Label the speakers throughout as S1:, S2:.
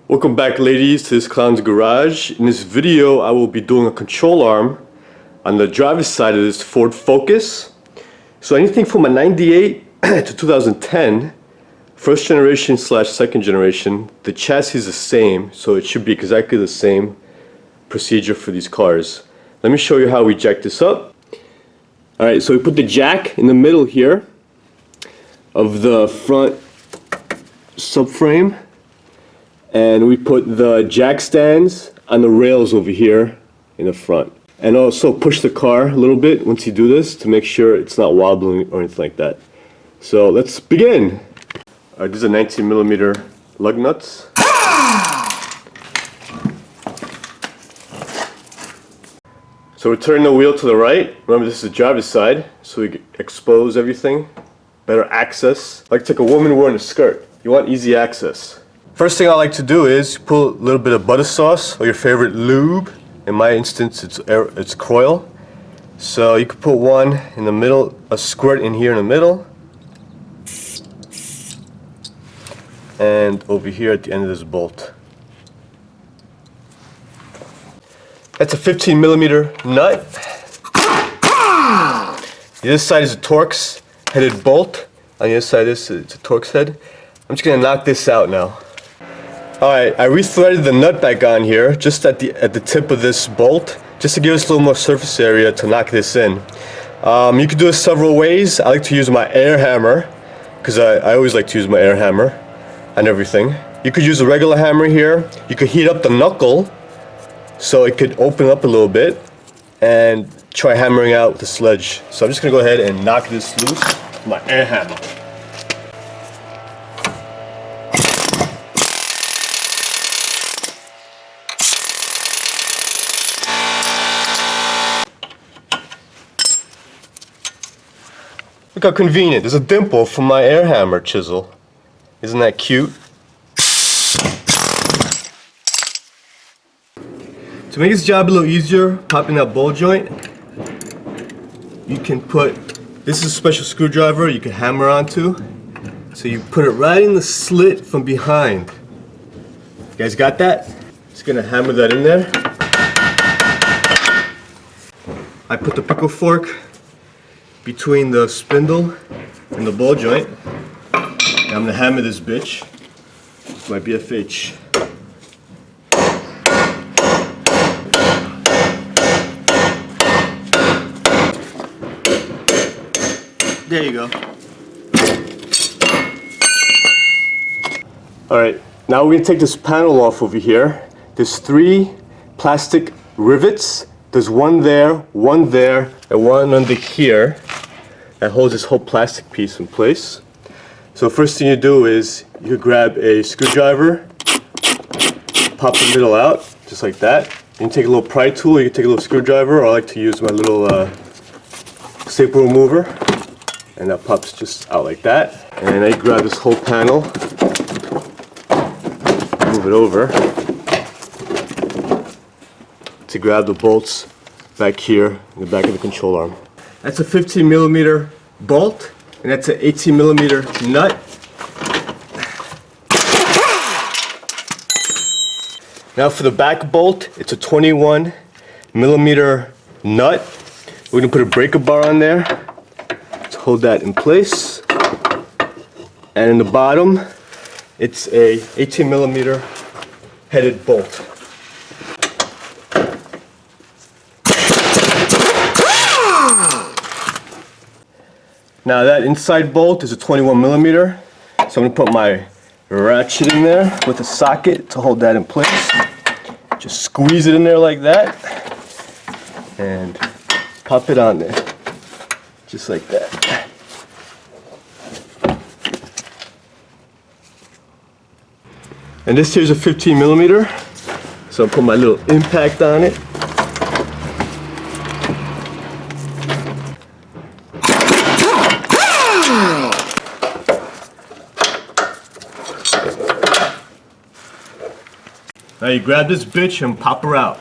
S1: Welcome back, ladies, to this clown's garage. In this video I will be doing a control arm on the driver's side of this Ford Focus. So anything from a 98 to 2010, first generation / second generation, the chassis is the same, so it should be exactly the same procedure for these cars. Let me show you how we jack this up. Alright, so we put the jack in the middle here of the front subframe, and we put the jack stands on the rails over here in the front. And also push the car a little bit once you do this to make sure it's not wobbling or anything like that. So let's begin. Alright, these are 19mm lug nuts. So we're turning the wheel to the right. Remember, this is the driver's side, so we expose everything. Better access. Like it's like a woman wearing a skirt. You want easy access. First thing I like to do is put a little bit of butter sauce or your favorite lube. In my instance, it's Croil. So you could put one in the middle, a squirt in here in the middle, and over here at the end of this bolt. That's a 15mm nut. The other side is a Torx headed bolt. On the other side it's a Torx head. I'm just gonna knock this out now. Alright, I rethreaded the nut back on here, just at the tip of this bolt, just to give us a little more surface area to knock this in. You can do it several ways. I like to use my air hammer, because I always like to use my air hammer on everything. You could use a regular hammer here. You could heat up the knuckle so it could open up a little bit, and try hammering out with the sledge. So I'm just going to go ahead and knock this loose with my air hammer. Look how convenient. There's a dimple for my air hammer chisel. Isn't that cute? To make this job a little easier, popping that ball joint, you can put, this is a special screwdriver you can hammer onto. So you put it right in the slit from behind. You guys got that? Just gonna hammer that in there. I put the pickle fork between the spindle and the ball joint. And I'm gonna hammer this bitch with my BFH. There you go. Alright, now we're gonna take this panel off over here. There's 3 plastic rivets. There's one there, and one under here that holds this whole plastic piece in place. So first thing you do is you grab a screwdriver, pop the middle out, just like that. You can take a little pry tool, you can take a little screwdriver, or I like to use my little staple remover, and that pops just out like that. And I grab this whole panel, move it over to grab the bolts back here in the back of the control arm. That's a 15mm bolt, and that's an 18mm nut. Now for the back bolt, it's a 21mm nut. We're gonna put a breaker bar on there to hold that in place. And in the bottom, it's a 18mm headed bolt. Now that inside bolt is a 21mm, so I'm going to put my ratchet in there with a socket to hold that in place. Just squeeze it in there like that, and pop it on there, just like that. And this here's a 15mm, so I'll put my little impact on it. Now you grab this bitch and pop her out.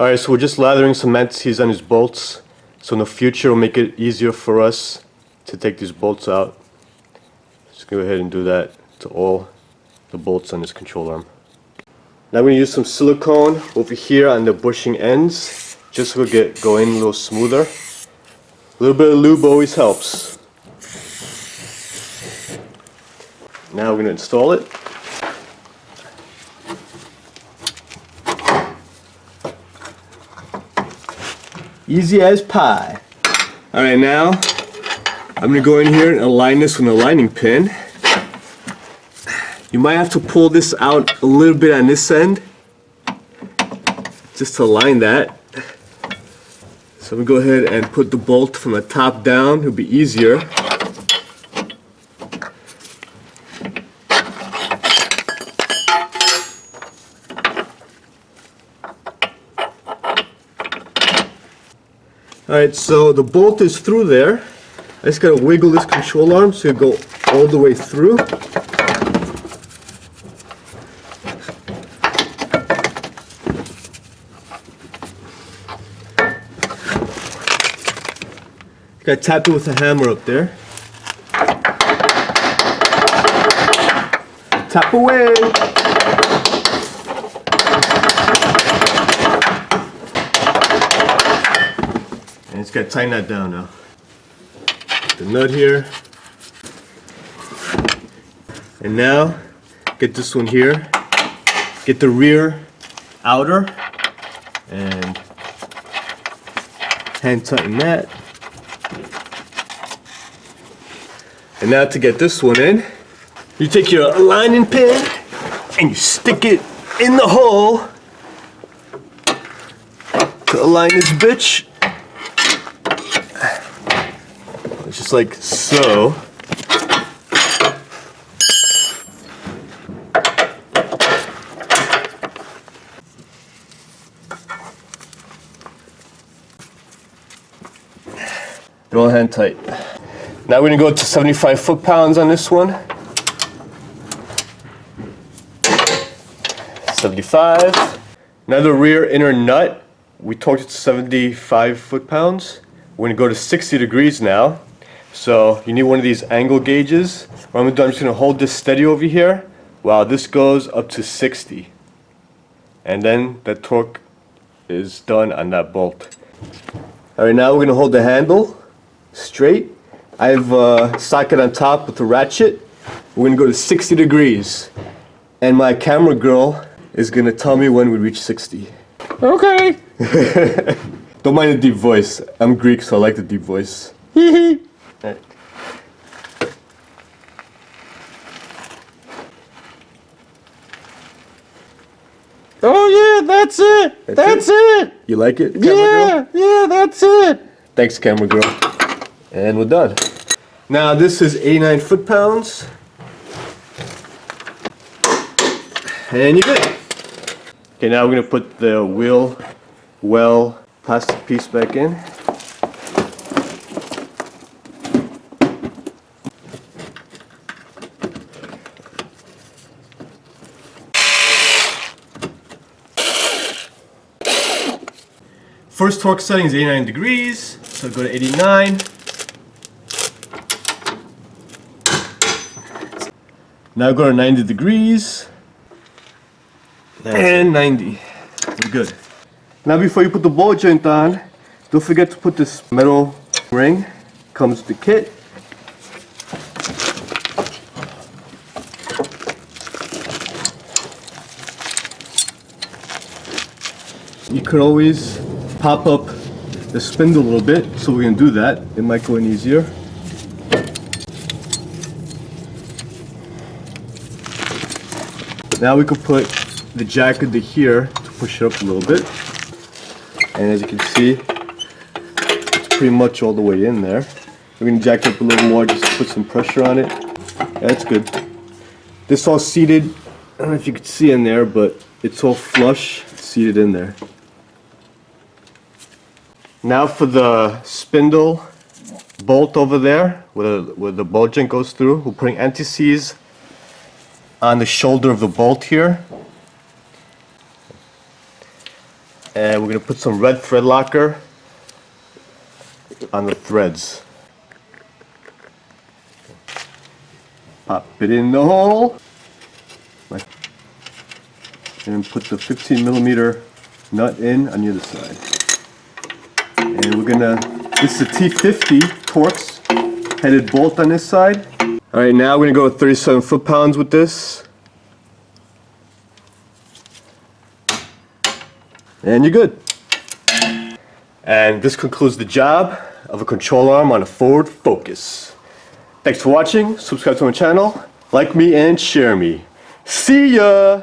S1: Alright, so we're just lathering some anti-seize on these bolts. So in the future it'll make it easier for us to take these bolts out. Just go ahead and do that to all the bolts on this control arm. Now we're going to use some silicone over here on the bushing ends, just to get going a little smoother. A little bit of lube always helps. Now we're going to install it. Easy as pie. Alright, now I'm going to go in here and align this with an aligning pin. You might have to pull this out a little bit on this end, just to align that. So I'm going to go ahead and put the bolt from the top down. It'll be easier. Alright, so the bolt is through there. I just gotta wiggle this control arm so it go all the way through. Gotta tap it with a hammer up there. Tap away! And it's gotta tighten that down now. The nut here. And now, get this one here. Get the rear outer. And hand tighten that. And now to get this one in, you take your aligning pin and you stick it in the hole to align this bitch. Just like so. They're all hand tight. Now we're going to go to 75 foot-pounds on this one. 75. Now the rear inner nut, we torqued it to 75 foot-pounds. We're going to go to 60 degrees now. So you need one of these angle gauges. What I'm going to do, I'm just going to hold this steady over here while this goes up to 60. And then the torque is done on that bolt. Alright, now we're going to hold the handle straight. I have a socket on top with a ratchet. We're going to go to 60 degrees. And my camera girl is going to tell me when we reach 60.
S2: Okay.
S1: Don't mind the deep voice. I'm Greek, so I like the deep voice. Right.
S2: Oh yeah, that's it. That's it.
S1: You like it, camera girl?
S2: Yeah, that's it.
S1: Thanks, camera girl. And we're done. Now this is 89 foot-pounds. And you're good. Okay, now we're going to put the wheel well plastic piece back in. First torque setting is 89 degrees, so go to 89. Now go to 90 degrees. And 90. We're good. Now before you put the ball joint on, don't forget to put this metal ring. Comes with the kit. You could always pop up the spindle a little bit, so we're going to do that. It might go in easier. Now we could put the jack into here to push it up a little bit. And as you can see, it's pretty much all the way in there. We're going to jack it up a little more just to put some pressure on it. Yeah, that's good. This all seated. I don't know if you could see in there, but it's all flush, seated in there. Now for the spindle bolt over there, where the ball joint goes through, we're putting anti-seize on the shoulder of the bolt here. And we're going to put some red thread locker on the threads. Pop it in the hole. And put the 15 millimeter nut in on the other side. And we're gonna, this is a T50 Torx headed bolt on this side. Alright, now we're gonna go with 37 foot-pounds with this. And you're good. And this concludes the job of a control arm on a Ford Focus. Thanks for watching, subscribe to my channel, like me and share me. See ya!